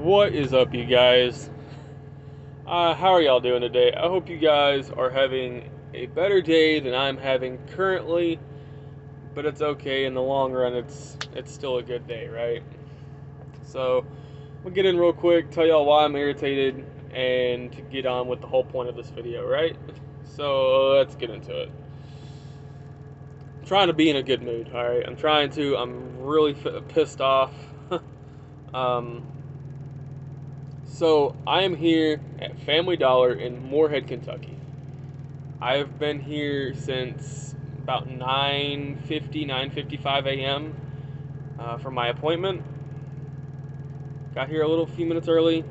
What is up, you guys? How are y'all doing today? I hope you guys are having a better day than I'm having currently, but it's okay. In the long run, it's still a good day, right? So, we'll get in real quick, tell y'all why I'm irritated, and to get on with the whole point of this video, right? So, let's get into it. I'm trying to be in a good mood, alright? I'm really pissed off. um, So I am here at Family Dollar in Moorhead, Kentucky. I have been here since about 9:55 a.m. For my appointment. Got here a few minutes early.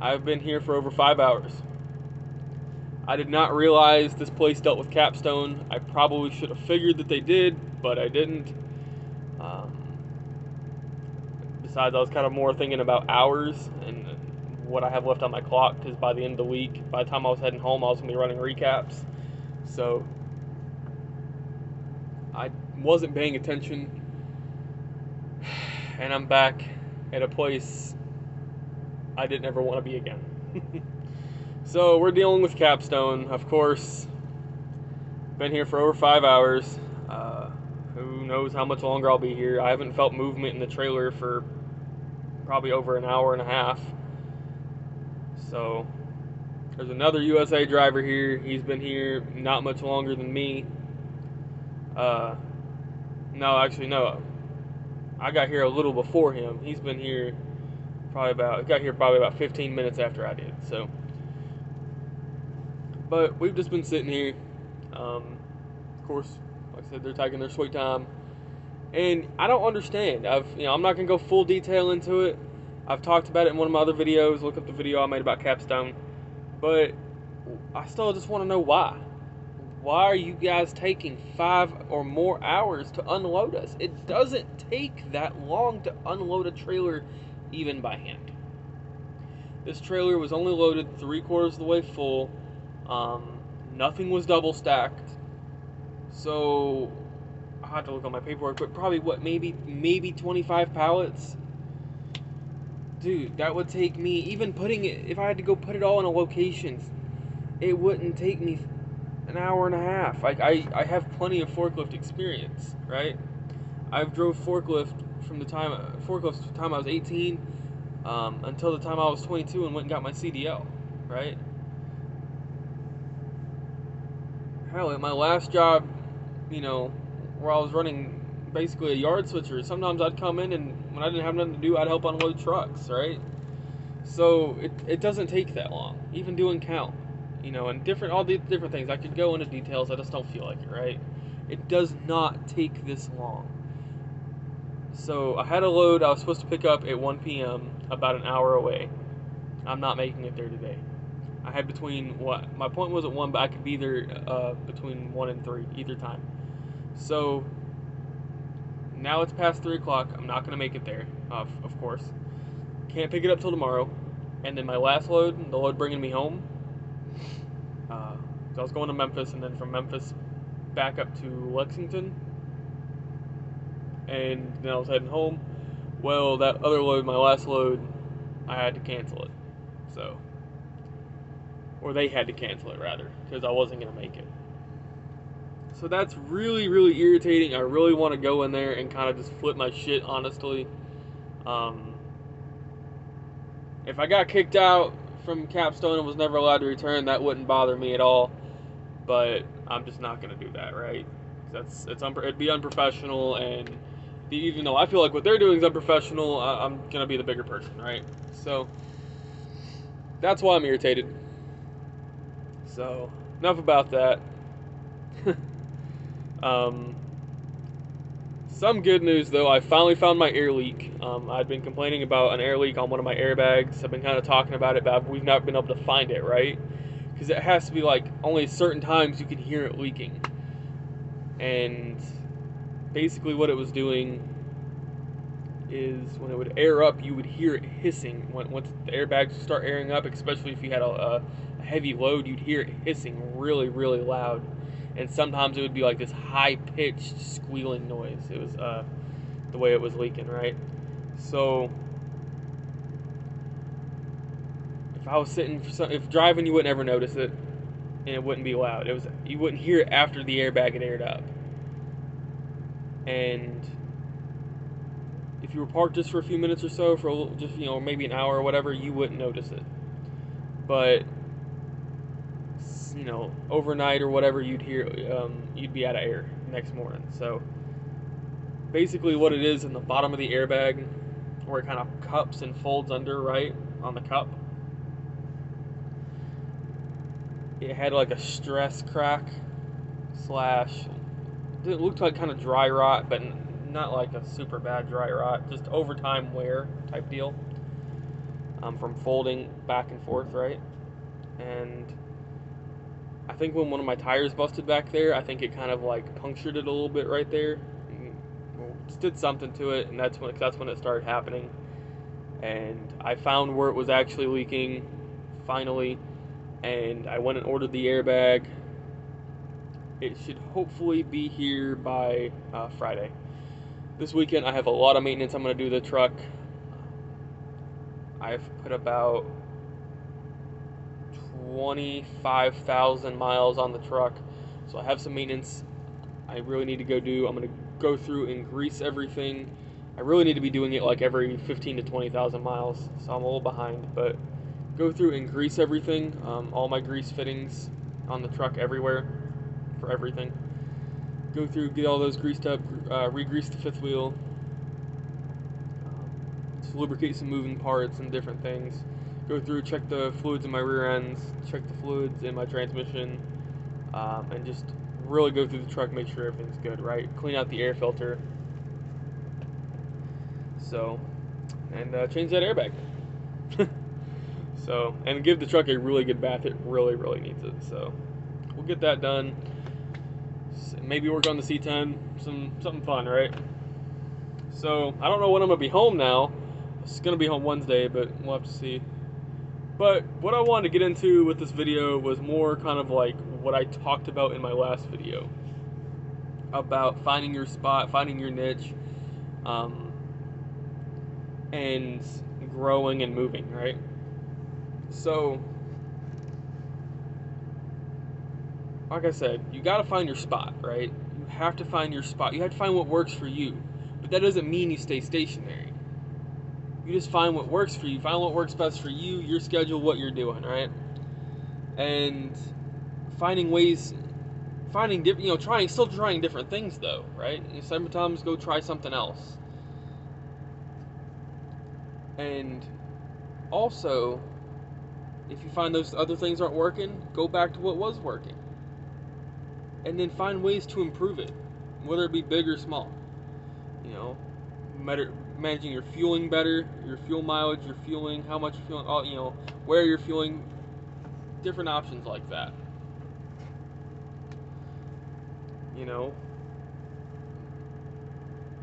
I've been here for over 5 hours. I did not realize this place dealt with Capstone. I probably should have figured that they did, but I didn't. Um, Besides, I was kind of more thinking about hours and what I have left on my clock, because by the end of the week, by the time I was heading home, I was going to be running recaps. So I wasn't paying attention, and I'm back at a place I didn't ever want to be again. So we're dealing with Capstone, of course. Been here for over 5 hours. Who knows how much longer I'll be here. I haven't felt movement in the trailer for probably over an hour and a half. So there's another USA driver here. He's been here not much longer than me. No, actually, no. I got here a little before him. He's been here got here probably about 15 minutes after I did. So, but we've just been sitting here. Of course, like I said, they're taking their sweet time, and I don't understand. I'm not gonna go full detail into it. I've talked about it in one of my other videos. Look up the video I made about Capstone. But I still just want to know why. Why are you guys taking 5 or more hours to unload us? It doesn't take that long to unload a trailer, even by hand. This trailer was only loaded 3/4 of the way full. Nothing was double stacked. So I had to look on my paperwork, but probably maybe 25 pallets. Dude, that would take me, even putting it, if I had to go put it all in a location, it wouldn't take me an hour and a half. I have plenty of forklift experience, right? I've drove forklift from the time I was 18 until the time I was 22 and went and got my CDL, right? Hell, at my last job, where I was running basically a yard switcher, sometimes I'd come in, and when I didn't have nothing to do, I'd help unload trucks, right? So it doesn't take that long, even doing count, and all the different things. I could go into details, I just don't feel like it, right? It does not take this long. So I had a load I was supposed to pick up at 1 p.m., about an hour away. I'm not making it there today. I had my point was at 1, but I could be there between 1 and 3, either time. So now it's past 3 o'clock. I'm not going to make it there, of course. Can't pick it up till tomorrow. And then my last load, the load bringing me home, so I was going to Memphis, and then from Memphis back up to Lexington, and then I was heading home. Well, that other load, my last load, I had to cancel it. Or they had to cancel it, rather, because I wasn't going to make it. So that's really, really irritating. I really want to go in there and kind of just flip my shit, honestly. If I got kicked out from Capstone and was never allowed to return, that wouldn't bother me at all. But I'm just not going to do that, right? It'd be unprofessional, and even though I feel like what they're doing is unprofessional, I'm going to be the bigger person, right? So that's why I'm irritated. So enough about that. Some good news, though. I finally found my air leak. I'd been complaining about an air leak on one of my airbags. I've been kind of talking about it, but we've not been able to find it, right? Because it has to be like only certain times you can hear it leaking. And basically what it was doing is when it would air up, you would hear it hissing. Once the airbags start airing up, especially if you had a heavy load, you'd hear it hissing really, really loud. And sometimes it would be like this high-pitched squealing noise. It was the way it was leaking, right? So if I was sitting, if driving, you wouldn't ever notice it, and it wouldn't be loud. You wouldn't hear it after the airbag had aired up. And if you were parked just for a few minutes or so, for just maybe an hour or whatever, you wouldn't notice it. But overnight or whatever, you'd be out of air next morning. So basically, what it is in the bottom of the airbag, where it kind of cups and folds under, right on the cup, it had like a stress crack slash. It looked like kind of dry rot, but not like a super bad dry rot, just overtime wear type deal, from folding back and forth, right? And I think when one of my tires busted back there, I think it kind of like punctured it a little bit right there. Just did something to it, and that's when it started happening. And I found where it was actually leaking, finally, and I went and ordered the airbag. It should hopefully be here by Friday. This weekend I have a lot of maintenance I'm going to do to the truck. I've put about 25,000 miles on the truck, so I have some maintenance I really need to go do. I'm going to go through and grease everything. I really need to be doing it like every 15 to 20,000 miles, so I'm a little behind, but go through and grease everything, all my grease fittings on the truck everywhere, for everything. Go through, get all those greased up, re-grease the fifth wheel, just lubricate some moving parts and different things. Go through, check the fluids in my rear ends, check the fluids in my transmission, and just really go through the truck, make sure everything's good, right? Clean out the air filter. So, and change that airbag. So, and give the truck a really good bath. It really, really needs it. So, we'll get that done. Maybe work on the C10, something fun, right? So, I don't know when I'm gonna be home now. It's gonna be home Wednesday, but we'll have to see. But what I wanted to get into with this video was more kind of like what I talked about in my last video about finding your spot, finding your niche, and growing and moving, right? So, like I said, you got to find your spot, right? You have to find your spot. You have to find what works for you. But that doesn't mean you stay stationary. You just find what works for you. Find what works best for you, your schedule, what you're doing, right? And finding ways, still trying different things though, right? Sometimes go try something else. And also, if you find those other things aren't working, go back to what was working. And then find ways to improve it, whether it be big or small. Managing your fueling better, your fuel mileage, your fueling, how much you're fueling, where you're fueling, different options like that.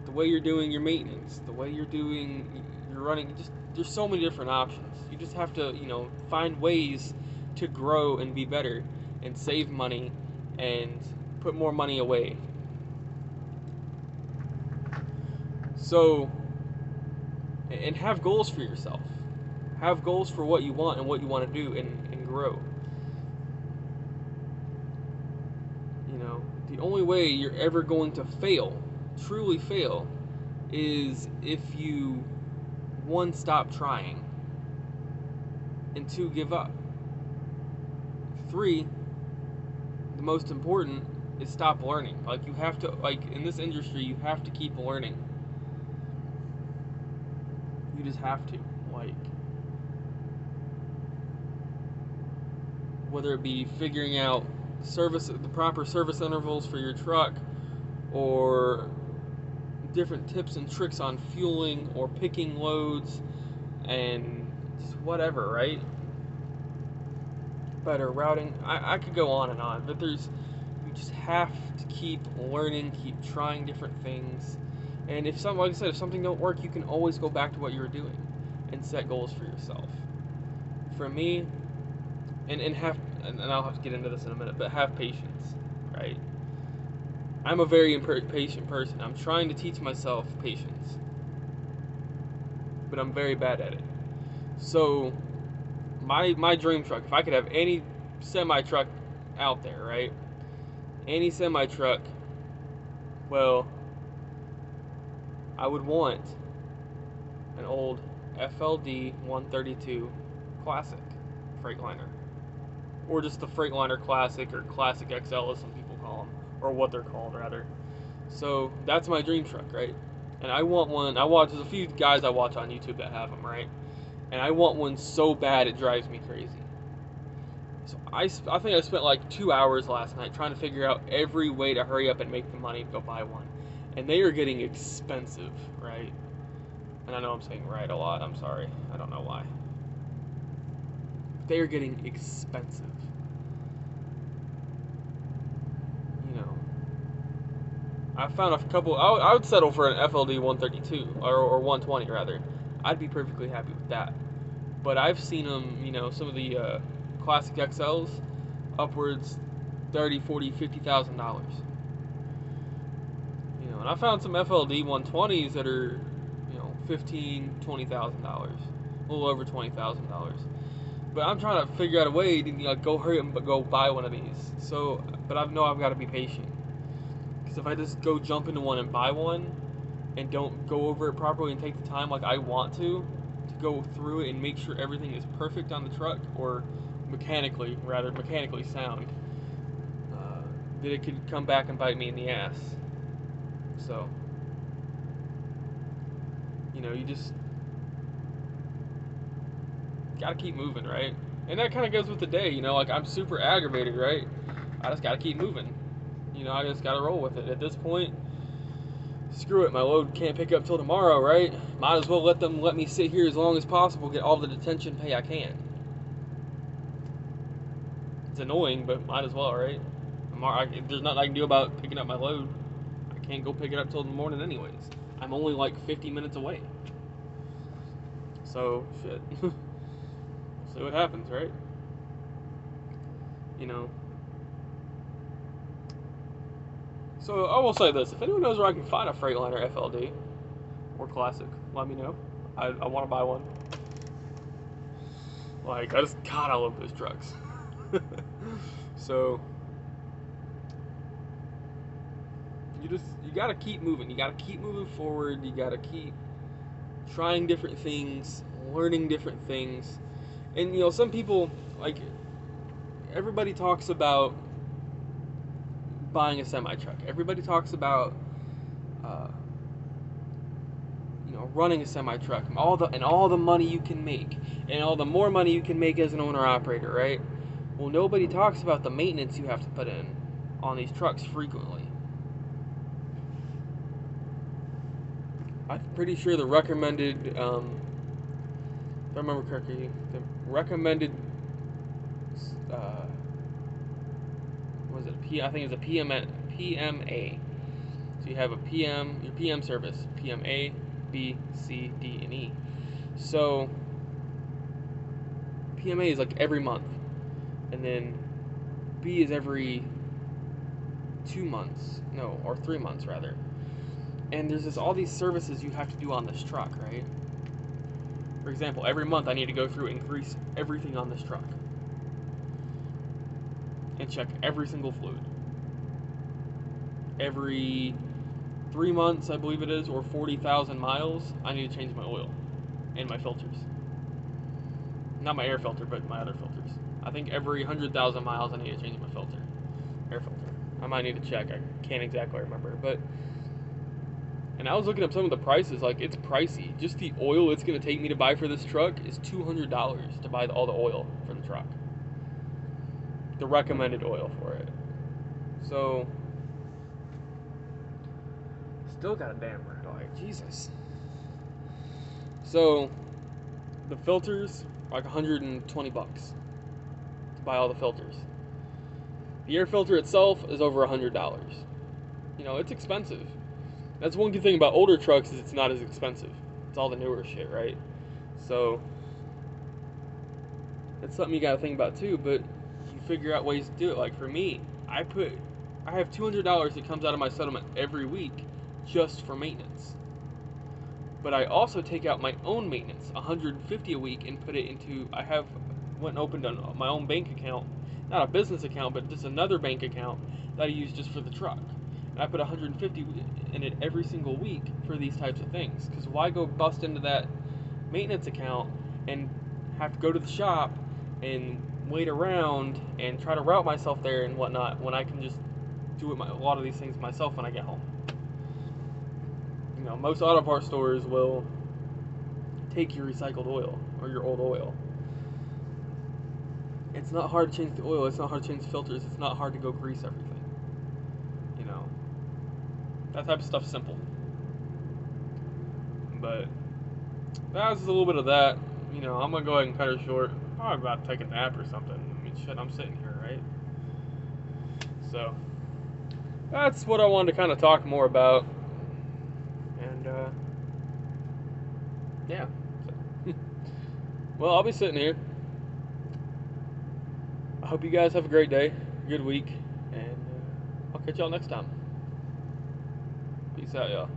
The way you're doing your maintenance, the way you're doing your running, there's so many different options. You just have to, find ways to grow and be better and save money and put more money away. So, and have goals for yourself. Have goals for what you want and what you want to do and grow. The only way you're ever going to fail, truly fail, is if you, 1, stop trying, and 2, give up. 3, the most important, is stop learning. You have to, in this industry, you have to keep learning. You just have to, whether it be figuring out the proper service intervals for your truck, or different tips and tricks on fueling or picking loads, and just whatever, right? Better routing. I could go on and on, but you just have to keep learning, keep trying different things. And if something don't work, you can always go back to what you were doing and set goals for yourself. For me, and I'll have to get into this in a minute, but have patience, right? I'm a very impatient person. I'm trying to teach myself patience, but I'm very bad at it. So my dream truck, if I could have any semi truck out there, right? Any semi truck, well, I would want an old FLD 132 Classic Freightliner, or just the Freightliner Classic, or Classic XL as some people call them, or what they're called rather. So that's my dream truck, right? And I want one. There's a few guys I watch on YouTube that have them, right? And I want one so bad it drives me crazy. So I think I spent like 2 hours last night trying to figure out every way to hurry up and make the money to go buy one. And they are getting expensive, right? And I know I'm saying right a lot. I'm sorry. I don't know why. They are getting expensive. You know, I found a couple. I would settle for an FLD 132 or 120 rather. I'd be perfectly happy with that. But I've seen them, you know, some of the Classic XLs, upwards $30,000, $40,000, $50,000. You know, and I found some FLD 120s that are, you know, $15,000, $20,000, a little over $20,000. But I'm trying to figure out a way to, you know, go hurry up and go buy one of these. So, but I know I've got to be patient, because if I just go jump into one and buy one, and don't go over it properly and take the time like I want to go through it and make sure everything is perfect on the truck, or mechanically sound, that it could come back and bite me in the ass. So, you know, you just gotta keep moving, right? And that kind of goes with the day, you know, like I'm super aggravated, right? I just gotta keep moving. You know, I just gotta roll with it. At this point, screw it, my load can't pick up till tomorrow, right? Might as well let me sit here as long as possible, get all the detention pay I can. It's annoying, but might as well, right? There's nothing I can do about picking up my load. I can't go pick it up till the morning anyways. I'm only like 50 minutes away. So, shit. See what happens, right? You know. So, I will say this. If anyone knows where I can find a Freightliner FLD or Classic, let me know. I want to buy one. Like, I love those trucks. So, you gotta keep moving. You gotta keep moving forward. You gotta keep trying different things, learning different things. And, you know, some people, like, everybody talks about buying a semi-truck. Everybody talks about, you know, running a semi-truck, all the money you can make, and all the more money you can make as an owner-operator, right? Well, nobody talks about the maintenance you have to put in on these trucks frequently. I'm pretty sure the recommended, if I remember correctly, the recommended, I think it's a PMA. So you have a your PM service, PMA, B, C, D, and E. So PMA is like every month, and then B is every 2 months, no, or 3 months rather. And there's all these services you have to do on this truck, right? For example, every month I need to go through and grease everything on this truck and check every single fluid. Every 3 months, I believe it is, or 40,000 miles, I need to change my oil and my filters. Not my air filter, but my other filters. I think every 100,000 miles I need to change my filter, air filter. I might need to check. I can't exactly remember, but. And I was looking up some of the prices. Like, it's pricey. Just the oil it's going to take me to buy for this truck is $200 to buy all the oil for the truck. The recommended oil for it. So, still got a damn red light. Jesus. So, the filters are like $120 to buy all the filters. The air filter itself is over $100. You know, it's expensive. That's one good thing about older trucks, is it's not as expensive. It's all the newer shit, right? So, that's something you gotta think about too, but you figure out ways to do it. Like for me, I have $200 that comes out of my settlement every week just for maintenance. But I also take out my own maintenance, $150 a week, and put it into, I have went and opened my own bank account, not a business account, but just another bank account that I use just for the truck. And I put 150 in it every single week for these types of things. Because why go bust into that maintenance account and have to go to the shop and wait around and try to route myself there and whatnot when I can just do a lot of these things myself when I get home. You know, most auto parts stores will take your recycled oil or your old oil. It's not hard to change the oil, it's not hard to change the filters, it's not hard to go grease everything. You know, that type of stuff's simple. But that was just a little bit of that. You know, I'm gonna go ahead and cut it short. Probably about to take a nap or something. I mean, shit, I'm sitting here, right? So that's what I wanted to kind of talk more about. And yeah. So. Well, I'll be sitting here. I hope you guys have a great day, good week, and I'll catch y'all next time. Peace out, y'all.